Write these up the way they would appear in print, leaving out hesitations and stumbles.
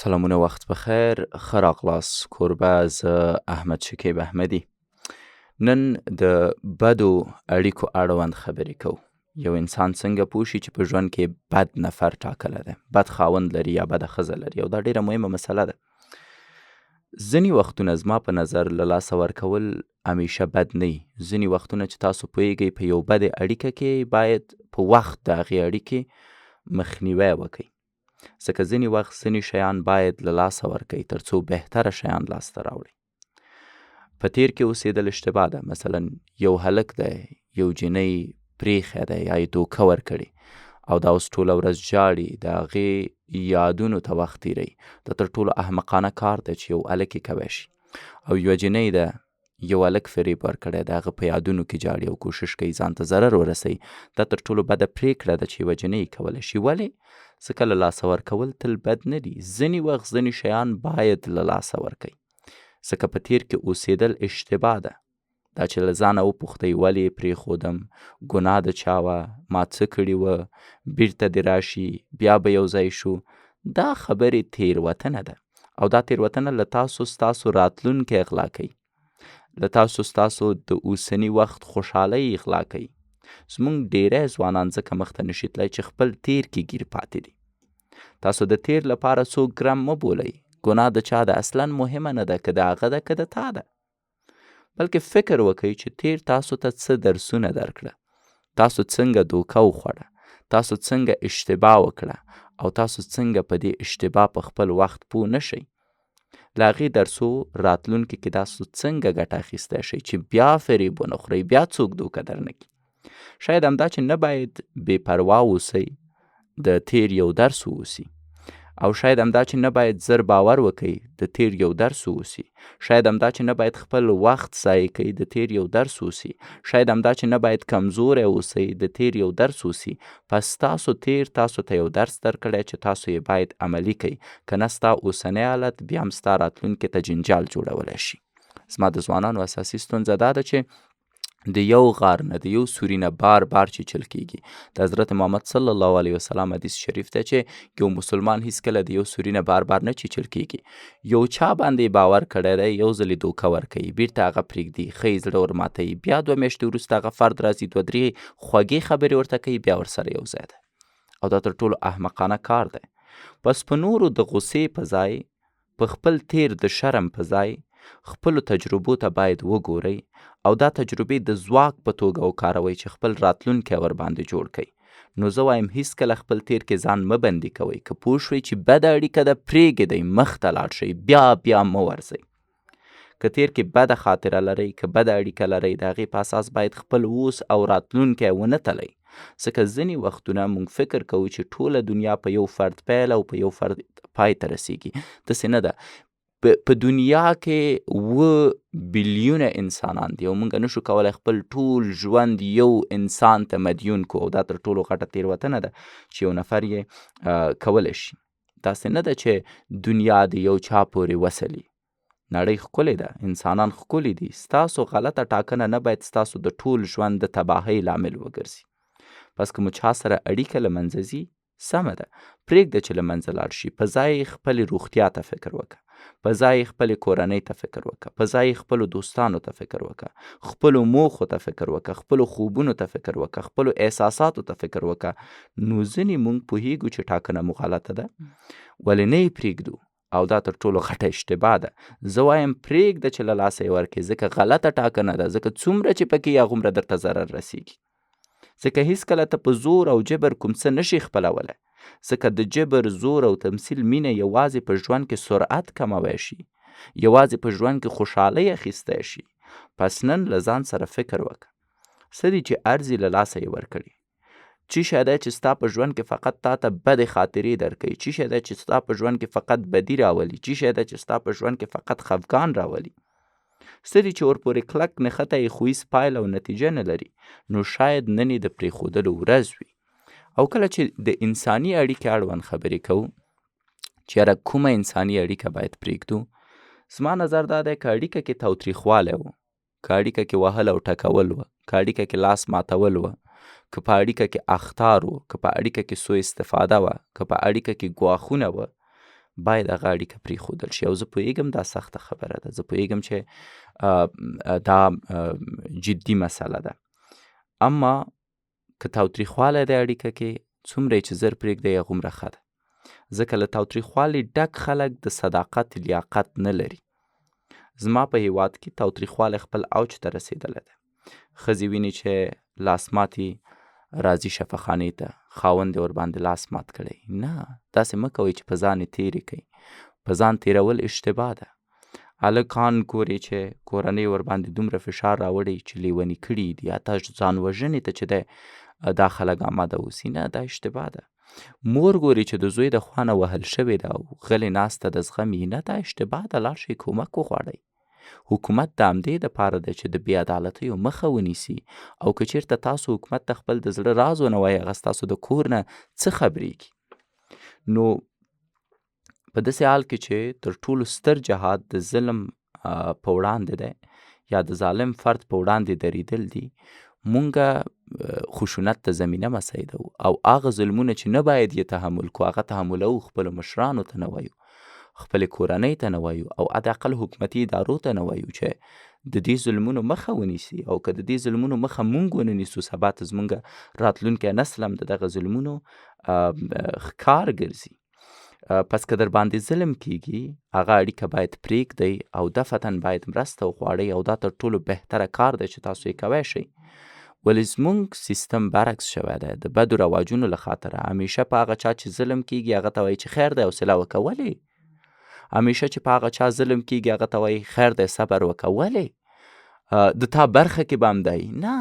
سلامونه وخت بخیر ښه راغلاست کوربه زه احمد شکیب احمدي نن د بدو اړیکو اړوند خبرې کوو. یو انسان څنګه پوه شي چې په ژوند کې بد نفر ټاکلی دی، بد خاوند لري یا بده ښځه لري، او دا ډیره مهمه مسله ده. ځینې وختونه زما په نظر له لاسه ورکول همیشه بد نه وي. ځینې وختونه چې تاسو پوهیږئ په یو بدې اړیکه کې باید په وخت د هغې اړیکې مخنیوی وکئ، ځکه ځینې وخت ځینې شیان باید له لاسه ورکئ تر څو بهتره شیان لاسته راوړئ. په تیر کې اوسېدل اشتباه ده. مثلا یو هلک دی، یو جینۍ پریښی دی یا یې دوکه ورکړې او دا اوس ټوله ورځ ژاړي، د هغې یادونو ته وخت تیروي. دا تر ټولو احمقانه کار دی چې یو هلک یې کوی شي. او یوه جینۍ ده، یو هلک فریب ورکړی د هغه په یادونو کې جاړي او کوشش کوي ځان ته ضرر ورسوي. دا تر ټولو بده پرېکړه ده چې یوه جینۍ کولی شي. ولې؟ ځکه له لاسه ورکول تل بد نه دي. ځینې وخت ځینې شیان باید له لاسه ورکئ، ځکه په تیر کې اوسېدل اشتباه ده. دا چې له ځانه وپوښتئ ولې یې پرېښودم، ګناه د چا وه، ما څه کړي وه، بیرته دې راشي، بیا به یو ځای شو. دا خبرې تېروتنه ده او دا تېروتنه له تاسو ستاسو راتلونکی اغلا کوي، له تاسو ستاسو د اوسني وخت خوشحالۍ اغلا کوي. زموږ ډیری ځوانان ځکه مخته نشي تللی چې خپل تیر کې ګیر پاتې دي. تاسو د تیر لپاره څوک ګرم مه بولئ. ګناه د چا ده اصلا مهمه نه ده، که د هغه ده که د تا ده، بلکې فکر وکئ چې تیر تاسو ته څه درسونه درکړه، تاسو څنګه دوکه وخوړه، تاسو څنګه اشتباه وکړه او تاسو څنګه په دې اشتباه په خپل وخت پوه نشئ. له هغې درسو راتلونکي کې تاسو څنګه ګټه اخیستی شئ چې بیا فریب ونه خورئ، بیا څوک دوکه درنه کړي. شاید همدا چې نه باید بې پروا اوسئ، د تیر یو درس واوسي. او شاید همدا چې نه باید زر باور وکئ، د تیر یو درس واوسي. شاید همدا چې نه باید خپل وخت ضایع کوئ، د تیر یو درس واوسي. شاید همدا چې نه باید کمزوری اوسئ، د تیر یو درس واوسي. پس تاسو تیر تاسو ته یو درس درکړی چې تاسو یې باید عملي کئ، که نه ستا اوسنی حالت بیا هم ستا راتلونکي ته جنجال جوړولی شي. زما د ځوانانو اساسي ستونزه دا ده چې د یو غار نه د یو سوري نه بار بار چیچل کیږي. د حضرت محمد صلی الله علیه وسلم حدیث شریف دی چې یو مسلمان هیڅکله د یو سوري نه بار بار نه چیچل کیږي. یو چا باندې باور کړی دی، یو ځل یې دوکه ورکوي، بیرته هغه پرېږدي، ښه یې زړه ورماتوي، بیا 2 میاشتې وروسته هغه فرد راځي، 2-3 خوږې خبرې ورته کوي، بیا ورسره یو ځای دی. او دا تر ټولو احمقانه کار دی. پس په نورو د غصې په ځای، په خپل تیر د شرم په ځای، خپلو تجربو ته باید وګورئ او دا تجربې د ځواک په توګه وکاروئ چې خپل راتلونکی ورباندې جوړ کړئ. نو زه وایم هیڅکله خپل تیر کې ځان مه بندي کوئ. که پوه شوئ چې بده اړیکه ده، پرېږدئ، مخ ته لاړ شئ، بیا مه ورځئ. که تیر کې بده خاطره لرئ، که بده اړیکه لرئ، د هغې په اساس باید خپل اوس او راتلونکی ونه تلئ. ځکه ځینې وختونه موږ فکر کوو چې ټوله دنیا په یو فرد پیل او په یو فرد پای ته رسیږي. داسې نه ده. په دنیا کې 7 بیلیونه انسانان دي او موږ نشو کولی خپل ټول ژوند یو انسان ته مدیون کو، او دا تر ټولو غټه تېروتنه ده چې یو نفر یې کولی شي. داسې نه ده چې دنیا د یو چا پورې وسلي. نړۍ ښکلې ده، انسانان ښکلي دي. ستاسو غلطه ټاکنه نه باید ستاسو د ټول ژوند د تباهۍ لامل وګرځي. پس که مو چا سره اړیکه له منځه ځي، سمه ده، پرېږده چې له منځه لاړ شي. په ځای خپلې روغتیا ته فکر وکړه، په ځای خپلې کورنۍ ته فکر وکړه، په ځای خپلو دوستانو ته فکر وکړه، خپلو موخو ته فکر وکړه، خپلو خوبونو ته فکر وکړه، خپلو احساساتو ته فکر وکړه. نو ځینې موږ پوهیږو چې ټاکنه مو غلطه ده، ولې نه یې پرېږدو؟ او دا تر ټولو غټه اشتباه ده. زه وایم پرېږده چې له لاسه یې ورکړې، ځکه غلطه ټاکنه ده، ځکه څومره چې پکې هغومره درته ضرر رسیږي. ځکه هیڅکله ته په زور او جبر کوم څه نشي خپلولی، ځکه د جبر، زور او تمثیل مینه یوازې په ژوند کې سرعت کموی شي، یوازې په ژوند کې خوشحالۍ اخیستی شي. پس نن له ځان سره فکر وکړه، څه دي چې ارزي له لاسه یې ورکړي؟ چی شی دی چې ستا په ژوند کې فقط تا ته بدې خاطرې درکوي؟ چی شی دی چې ستا په ژوند کې فقط بدي راولي؟ چی شی دی چې ستا په ژوند کې فقط خفګان راولي؟ څه دي چې ورپورې کلک نښته یې خو هیڅ پایله او نتیجه نه لري؟ نو شاید نن یې د پرېښودلو ورځ وي. او کله چې د انساني اړیکې اړوند خبرې کوو چې یاره کومه انساني اړیکه باید پرېږدو، زما نظر دا دی که اړیکه کې تاوتریخوالی و، که اړیکه کې وهل او ټکول و، که اړیکه کې لاس ماتول و، که په اړیکه کې اخطار و، که په اړیکه کې سوء استفاده وه، که په اړیکه کې ګواښونه وه، باید هغه اړیکه پرېښودل شي. او زه پوهېږم دا سخته خبره ده، زه پوهېږم چې دا جدي مسله ده، اما که تاوتریخوالی دی اړیکه کې، څومره یې چې زر پرېږدی هغومره ښه ده. ځکه له تاوتریخوالي ډک خلک د صداقت لیاقت نه لري. زما په هیواد کې تاوتریخوالی خپل اوج ته رسېدلی دی. ښځې ویني چې لاس ماتې راځي شفاخانې ته، خاوند یې ورباندې لاس مات کړی. نه، داسې مه کوئ چې په ځان یې تېرې کوئ. په ځان تېرول اشتباه ده. هلکان ګورې چې کورنۍ ورباندې دومره فشار راوړي چې لیوني کړي دي، حتی ځان وژنې ته چې دی دا خلک آماده اوسي. نه، دا اشتباه ده. مور ګوري چې د زوی د خوا نه وهل شوې ده او غلې ناسته د زغمي. نه، دا اشتباه ده. لاړ شئ کومک وغواړئ. حکومت د همدې دپاره دی چې د بې عدالتیو مخه ونیسي. او که چېرته تاسو حکومت ته خپل د زړه راز ونه وایئ، هغه ستاسو د کور نه څه خبرېږي. نو په داسې حال کې چې تر ټولو ستر جهاد د ظلم په وړاندې دی یا د ظالم فرد په وړاندې درېدل دي، مونږه خشونت ته زمینه مسیدو او هغه ظلمونه چې نه باید یې تحمل کو، هغه تحملو، خپلو مشرانو ته نه وایو، خپلې کورنۍ ته نه وایو، او حداقل حکومتي ادارو ته نه وایو چې د دې ظلمونو مخه ونیسي. او که د دې ظلمونو مخه مونږ ونه نیسو، سبا ته زمونږ راتلونکی نسل هم د دغه ظلمونو ښکار ګرځي. پس که در باندې ظلم کیږي، هغه اړیکه باید پرېږدئ او دفتن باید مرسته وغواړئ، او دا تر ټولو بهتره کار دی چې تاسو یې کوی شئ. ولی زمونږ سیستم برعکس شوی دی د بدو رواجونو له خاطره. همیشه په هغه چا چې ظلم کیږي هغه ته وایي چې خیر دی حوصله وکړه. ولې؟ همیشه چې په هغه چا ظلم کیږي هغه ته وایي خیر دی صبر وکړه. ولې؟ د تا برخه کې به هم دی. نه،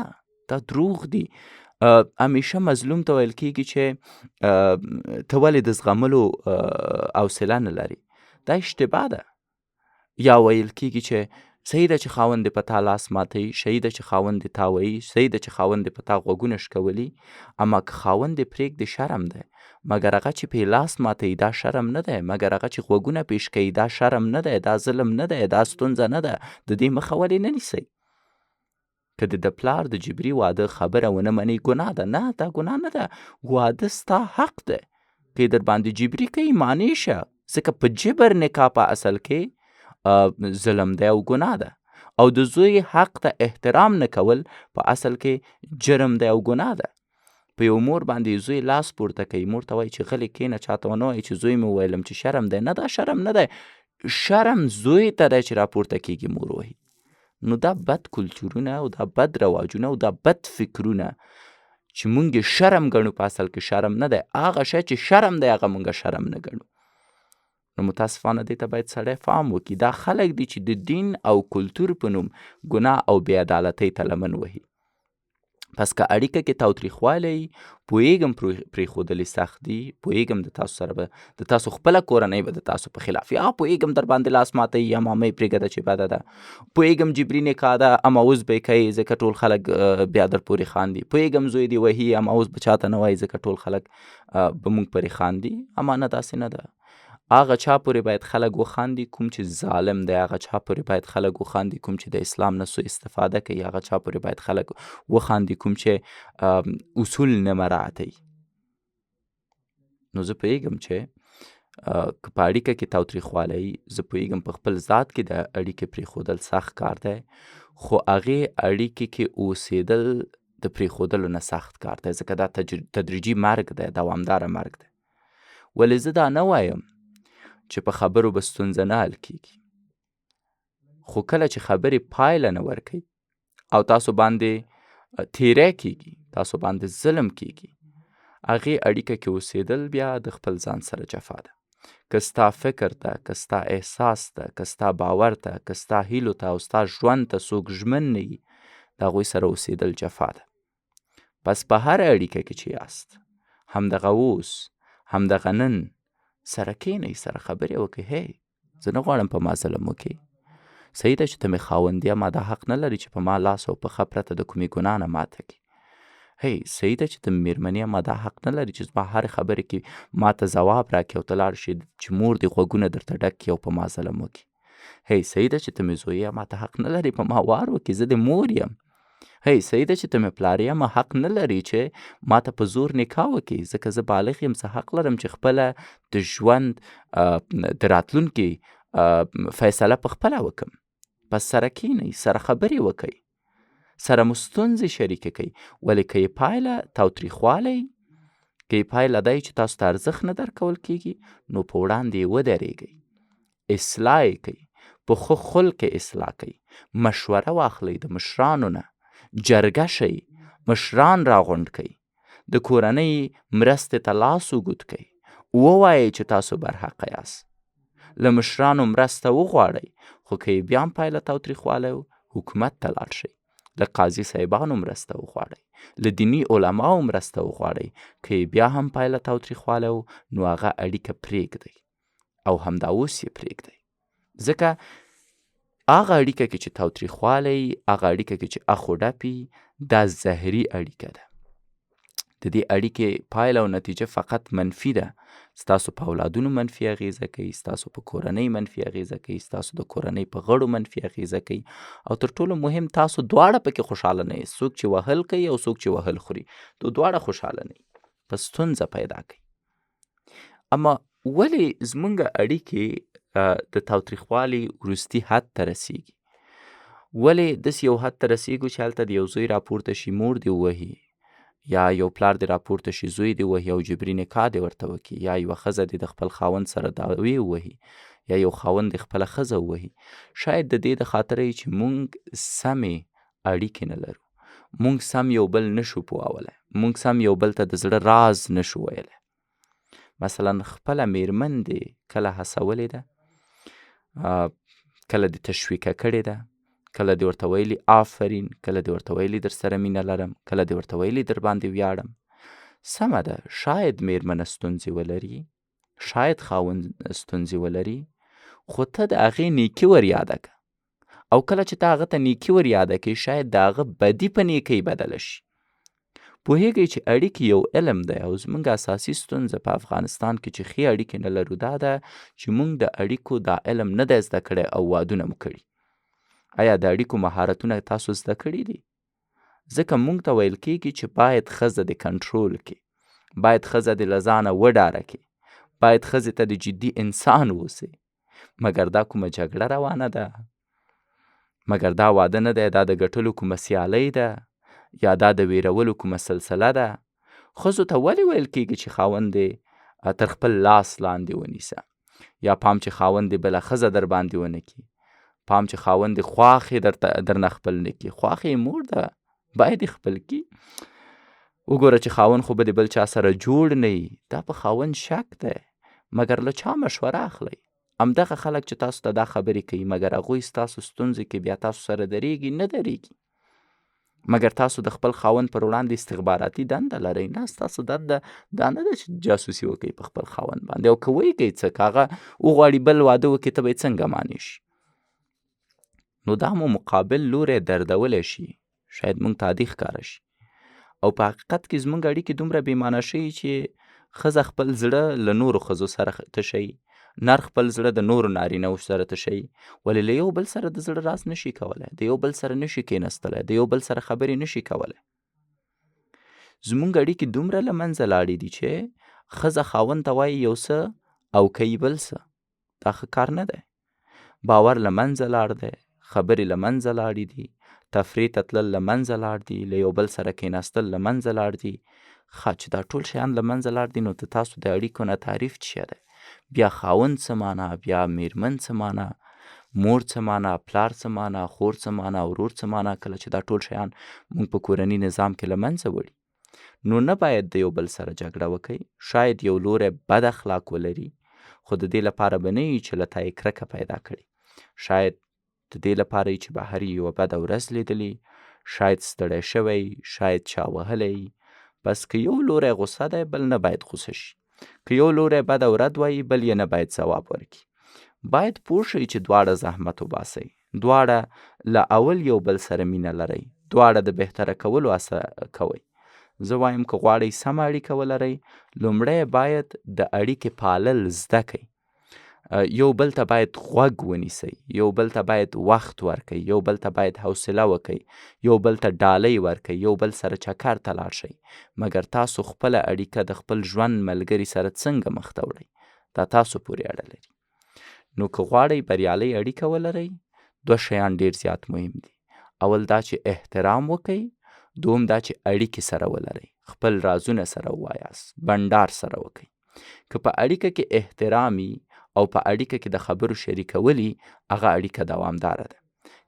دا دروغ دي. همیشه مظلوم ته ویل کیږي چې ته ولې د زغملو حوصله نه لري. دا اشتباه ده. یا ویل کیږي چې صحیح ده چې خاوند دې په تا لاس ماتوي، صحیح ده چې خاوند دې تا وایي، صحیح ده چې خاوند دې په تا غوږونه شکولي، اما که خاوند دې پرېږدي شرم دی. مګر هغه چې پې لاس ماتوي دا شرم نه دی. مګر هغه چې غوږونه پې شکوي دا شرم نه دی، دا ظلم نه دی، دا ستونزه نه ده. د دې مخه ولې نه نیسئ؟ که د پلار د جبري واده خبره ونه منئ ګناه ده. نه، دا ګناه نه ده. واده ستا حق دی. که یې در باندې جبري کوي معنی شه، ځکه په جبر نکاح په اصل کې ظلم دی او ګناه ده. او د زوی حق ته احترام نه کول په اصل کې جرم دی او ګناه ده. په یو مور باندې زوی لاس پورته کوي، مور ته وایي چې غلې کښېنه، چاته ونه وایي چې زوی مې وویلم چې شرم دی. نه، دا شرم نه دی. شرم زوی ته دی چې راپورته کېږي مور وهي. نو دا بد کلتورونه او دا بد رواجونه او دا بد فکرونه چې مونږ شرم ګڼو، په اصل کې شرم نه دی. هغه شی چې شرم دی هغه مونږ شرم نه ګڼو. نو متاسفانه دې ته باید سړی فهم وکړي. دا خلک دي چې د دین او کلتور په نوم ګناه او بې عدالتۍ ته لمن وهي. پس که اړیکه کې تاوتریخوالی پوهېږم پرېښودل یې سخت دي، پوهېږم د تاسو سره به د تاسو خپله کورنۍ به د تاسو په خلاف یا پوهېږم در باندې لاس ماتوي یا مامۍ پرېږده چې بده ده، پوهېږم جبري نکاح ده اما اوس به یې کوي ځکه ټول خلک بیا در پورې خاندي، پوهېږم زوی دې وهي اما اوس به چاته نه وایي ځکه ټول خلک به مونږ پرې خاندي. اما نه، داسې نه ده. هغه چا پورې باید خلک وخاندي کوم چې ظالم دی، هغه چا پورې باید خلک وخاندي کوم چې د اسلام نه سوء استفاده کوي، هغه چا پورې باید خلک وخاندي کوم چې اصول نه مراعتوي. نو زه پوهېږم چې که په اړیکه کې تاوتریخوالی، زه پوهېږم په خپل ذات کې د اړیکې پرېښودل سخت کار دی، خو هغې اړیکې کې اوسېدل د پرېښودلو نه سخت کار دی، ځکه دا تدریجي مرګ دی، دوامداره مرګ دی. ولې زه دا نه وایم چې په خبرو به ستونزه نه حل کېږي، خو کله چې خبرې پایله نه ورکوي او تاسو باندې تیری کېږي، تاسو باندې ظلم کېږي، هغې اړیکه کې اوسېدل بیا د خپل ځان سره جفا ده. که ستا فکر ته، که ستا احساس ته، که ستا باور ته، که ستا هیلو ته او ستا ژوند ته څوک ژمن نه وي، د هغوی سره اوسېدل جفا ده. پس په هره اړیکه کې چې یاست، همدغه اوس، همدغه نن، سره کېنئ، سره خبرې وکړئ. هی زه نه غواړم په ما ظلم وکړي. صحیح ده چې ته مې خاوند یې، ما دا حق نه لري چې په ما لاس او پښه پرته د کومې ګناه نه ماته کړي. هی صحیح ده چې ته مې مېرمن یې، ما دا حق نه لري چې زما هرې خبرې کې ما ته ځواب راکړي او ته لاړ شي چې مور دې غوږونه درته ډک کړي او په ما ظلم وکړي. هی صحیح ده چې ته مې زوی یې، ما ته حق نه لري په ما وار وکړي، زه دې مور یم. هی صحیح ده چې ته مې پلار یم حق نه لري چې ما ته په زور نکاح وکړي، ځکه زه بالغ یم، څه حق لرم چې خپله د ژوند د راتلونکي فیصله په خپله وکړم. پس سره کینئ، سره خبرې وکئ، سره مو ستونزې شریکې کئ. ولې که یې پایله تاوتریخوالی، که یې پایله دی چې تاسو ته ارزښت نه درکول کیږي، نو په وړاندې یې ودرېږئ، اصلاح یې کئ، په ښه خلق یې اصلاح کئ، مشوره واخلئ د مشرانو نه، جرګه شئ، مشران راغونډ کئ، د کورنۍ مرستې ته لاس اوږد کئ، ووایئ چې تاسو برحقه یاست، له مشرانو مرسته وغواړئ. خو که یې بیا هم پایله تاوتریخوالی و، حکومت ته لاړ شئ، له قاضي صاحبانو مرسته وغواړئ، له دیني علماو مرسته وغواړئ. که یې بیا هم پایله تاوتریخوالی و، نو هغه اړیکه پرېږدئ او همدا اوس یې پرېږدئ. ځکه هغه اړیکه کې چې تاوتریخوالی، هغه اړیکه کې چې اخ و ډپي، دا زهري اړیکه ده. د دې اړیکې پایله او نتیجه فقط منفي ده. ستاسو په اولادونو منفي اغیزه کوي، ستاسو په کورنۍ منفي اغیزه کوي، ستاسو د کورنۍ په غړو منفي اغیزه کوي، او تر ټولو مهم تاسو دواړه پکې خوشحاله نه یې. څوک چې وهل کوي او څوک چې وهل خوري، تو دواړه خوشحاله نه یي، په ستونزه پیدا کوي. اما ولې زمونږ اړیکې د تاوتریخوالي وروستي حد ته رسیږي؟ ولې داسې یو حد ته رسیږو چې هلته د یو زوی راپورته شي مور دې ووهي، یا یو پلار دې راپورته شي زوی دې ووهي او جبري نکاح دې ورته وکړي، یا یوه ښځه دې د خپل خاوند سره دعوې ووهي، یا یو خاوند دې خپله ښځه ووهي. شاید د دې د خاطره چې مونږ سمې اړیکې نه لرو، مونږ سم یو بل نشو پوهولی، مونږ سم یو بل ته د زړه راز نشو ویلی. مثلا خپله میرمن دې کله هڅولې ده، کله دې تشویقه کړې ده، کله دې ورته ویلي آفرین، کله دې ورته ویلي در سره مینه لرم، کله دې ورته ویلي در باندې ویاړم. سمه ده، شاید میرمنه ستونزې ولري، شاید خاوند ستونزې ولري، خو ته د هغې نیکي ور یاده که، او کله چې ته هغه ته نیکي ور یاده کړې، شاید د هغه بدي په نیکۍ بدله شي. پوهیږئ چې اړیکې یو علم دی، او زموږ اساسي ستونزه په افغانستان کې چې ښې اړیکې نه لرو دا ده چې موږ د اړیکو دا علم نه دی زده کړی او وادونه مو کړي. آیا د اړیکو مهارتونه تاسو زده کړي دي؟ ځکه موږ ته ویل کېږي چې باید ښځه دې کنټرول کړي، باید ښځه دې له ځانه وډاره کړي، باید ښځې ته د جدي انسان اوسئ. مګر دا کومه جګړه روانه ده، مګر دا واده نه دی، دا د ګټلو کومه سیالۍ ده، یا دا د ویرولو کومه سلسله ده. ښځو ته ولې ویل کېږي چې خاوند دې تر خپل لاس لاندې ونیسه، یا پام چې خاوند دې بله ښځه در باندې ونه کړي، پام چې خاوند دې خواښې درنه خپل نه کړي. خواښې یې مور ده، باید یې خپل کړي. وګوره چې خاوند خو به دې بل چا سره جوړ نه وي، دا په خاوند شک دی. مګر له چا مشوره اخلئ؟ همدغه خلک چې تاسو ته دا خبرې کوي، مګر هغوی ستاسو ستونزې کې بیا تاسو سره درېږي نه درېږي. مګر تاسو د خپل خاوند پر وړاندې استخباراتي دنده لرئ؟ نه، ستاسو دنده دا نه ده چې جاسوسي وکړئ په خپل خاوند باندې، او که ویږئ څه، که هغه وغواړي بل واده وکړي، ته به یې څنګه مانع شي؟ نو دا مو مقابل لوری دردولی شي، شاید موږ ته عادي ښکاره شي، او په حقیقت کې زموږ اړیکې دومره بېمانه شوي چې ښځه خپل زړه له نورو ښځو سره تشوي، نر خپل زړه د نورو نارینهو سره تشوي. ولې له یو بل سره د زړه راز نشي کولی، د یو بل سره نشي کېنستلی، د یو بل سره خبرې نشي کولی. زموږ اړیکې دومره له منځه لاړې دي چې ښځه خاوند ته وایي یو څه او کوي بل څه. دا ښه کار نه دی. باور له منځه لاړ دی، خبرې له منځه لاړې دي، تفریح ته تلل له منځه لاړ دي، له یو بل سره کېناستل له منځه لاړ دي. ښه چې دا ټول شیان له منځه لاړ دي، نو د تاسو د اړیکو نه تعریف څه شی دی؟ بیا خاوند څه معنا، بیا میرمن څه معنا، مور څه معنا، پلار څه معنا، خور څه معنا، ورور څه معنا، کله چې دا ټول شیان موږ په کورني نظام کې له منځه وړي. نو نه باید د یو بل سره جګړه وکئ. شاید یو لوری بد اخلاق ولري، خو د دې لپاره به نه وي چې له تا یې کرکه پیدا کړي. شاید د دې لپاره چې بهر یوه بده ورځ لیدلي، شاید ستړی شوی، شاید چا وهلی. بس که یو لوری غصه دی، بل نه باید غصه شي. که یو لوری بده ورد وایي، بل یې نه باید ځواب ورکړي. باید پوه شئ چې دواړه زحمت وباسئ، دواړه له اول یو بل سره مینه لرئ، دواړه د بهتره کولو هڅه کوئ. زه وایم که غواړئ سمه اړیکه ولرئ، لومړی باید د اړیکې پالل زده کړئ. یو بل ته باید غوږ ونیسئ، یو بل ته باید وخت ورکئ، یو بل ته باید حوصله وکئ، یو بل ته ډالۍ ورکئ، یو بل سره چکر ته لاړ شئ. مګر تاسو خپله اړیکه د خپل ژوند ملګري سره څنګه مخ ته وړئ، دا تاسو پورې اړه لري. نو که غواړئ بریالۍ اړیکه ولرئ، 2 شیان ډېر زیات مهم دي. اول دا چې احترام وکئ، دوم دا چې اړیکې سره ولرئ، خپل رازونه سره ووایاست، بنډار سره وکئ. که په اړیکه کې احترام وي او په اړیکه کې د خبرو شریکول وي، هغه اړیکه دوامداره ده.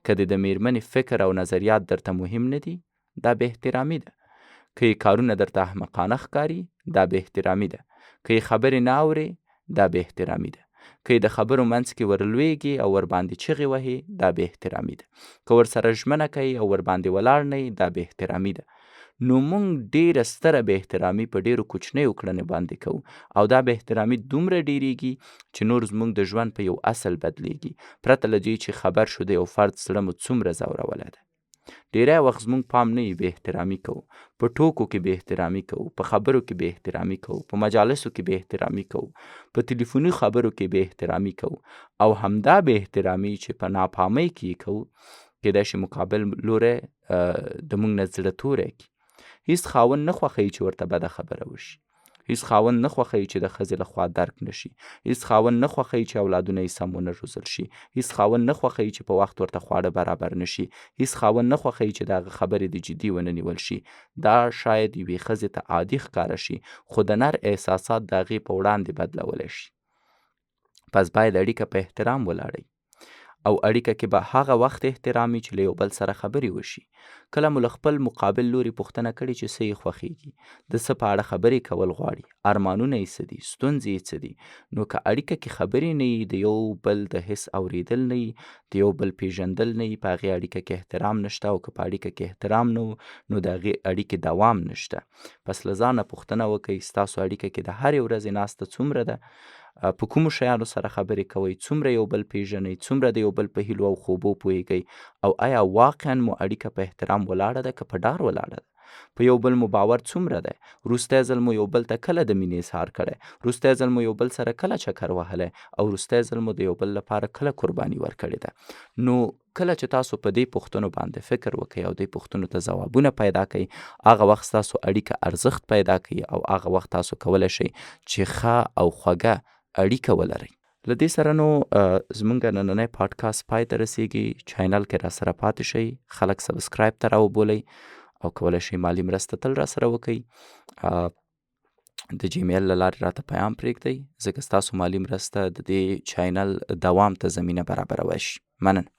که د میرمنې فکر او نظریات درته مهم نه دي، دا بې احترامي ده. که یې کارونه درته احمقانه ښکاري، دا بې احترامي ده. که یې خبرې نه اورې، دا بې احترامي ده. که یې د خبرو منځ کې ورلویږي او ورباندې چغې وهي، دا بې احترامي ده. که ورسره ژمنه کوي او ورباندې ولاړ نه یي، دا بې احترامي ده. نو موږ ډېره ستره بې احترامي په ډېرو کوچنیو کړنې باندې کوو، او دا بې احترامي دومره ډېرېږي چې نور زموږ د ژوند په یو اصل بدلېږي، پرته له دې چې خبر شو د یو فرد زړه مو څومره ځورولی ده. ډېری وخت زموږ پام نه وي، بې احترامي کوو، په ټوکو کې بې احترامي کوو، په خبرو کې بې احترامي کوو، په مجالسو کې بې احترامي کوو، په تلیفوني خبرو کې بې احترامي کوو، او همدا بې احترامي چې په ناپامۍ کې یې کوو، کیدای شي مقابل لوری د موږ نه زړه توری کړي. هیڅ خاوند نه خوښوي چې ورته بده خبره وشي، هیڅ خاوند نه خوښوي چې د ښځې لخوا درک نشي، هیڅ خاوند نه خوښوي چې اولادونه یې سم ونه روزل شي، هیڅ خاوند نه خوښوي چې په وخت ورته خواړه برابر نشي، هیڅ خاوند نه خوښوي چې د هغه خبرې د جدي ونه نیول شي. دا شاید یوې ښځې ته عادي ښکاره شي، خو د نر احساسات د هغې په وړاندې بدلولی شي. پس باید اړیکه په احترام ولاړئ، او اړیکه کې به هغه وخت احترامي چې له یو بل سره خبرې وشي. کله مو له خپل مقابل لوري پوښتنه کړې چې څه یې خوښیږي، د څه په اړه خبرې کول غواړي، ارمانونه یې څه دي، ستونزې یې څه دي. نو که اړیکه کې خبرې نه وي، د یو بل د حس اورېدل نه وي، د یو بل پیژندل نه وي، په هغې اړیکه کې احترام نشته، او که په اړیکه کې احترام نه و، نو د هغې اړیکې دوام نشته. پس له ځانه پوښتنه وکئ، ستاسو اړیکه کې د هرې ورځې ناسته څومره ده، په کومو شیانو سره خبرې کوئ، څومره یو بل پیژنئ، څومره د یو بل په هیلو او خوبو پوهیږئ، او آیا واقعا مو اړیکه په احترام ولاړه ده که په ډار ولاړه ده؟ په یو بل مو باور څومره دی؟ وروستی ځل مو یو بل ته کله د مینې اظهار کړی؟ وروستی ځل مو یو بل سره کله چکر وهلی؟ او وروستی ځل مو د یو بل لپاره کله قرباني ورکړې ده؟ نو کله چې تاسو په دې پوښتنو باندې فکر وکئ او دې پوښتنو ته ځوابونه پیدا کړئ، هغه وخت ستاسو اړیکه ارزښت پیدا کوي، او هغه وخت تاسو کولی شئ چې ښه او خوږه اړیکه ولرئ. له دې سره نو زموږ نننی پادکاسټ پای ته رسیږي. چینل کې را سره پاتې شئ، خلک سبسکرایب ته راوبولئ، او کولی شئ مالي مرسته تل را سره وکئ. د جیمیل له لارې راته پیام پرېږدئ، ځکه ستاسو مالي مرسته د دې چینل دوام ته زمینه برابرولی شي. مننه.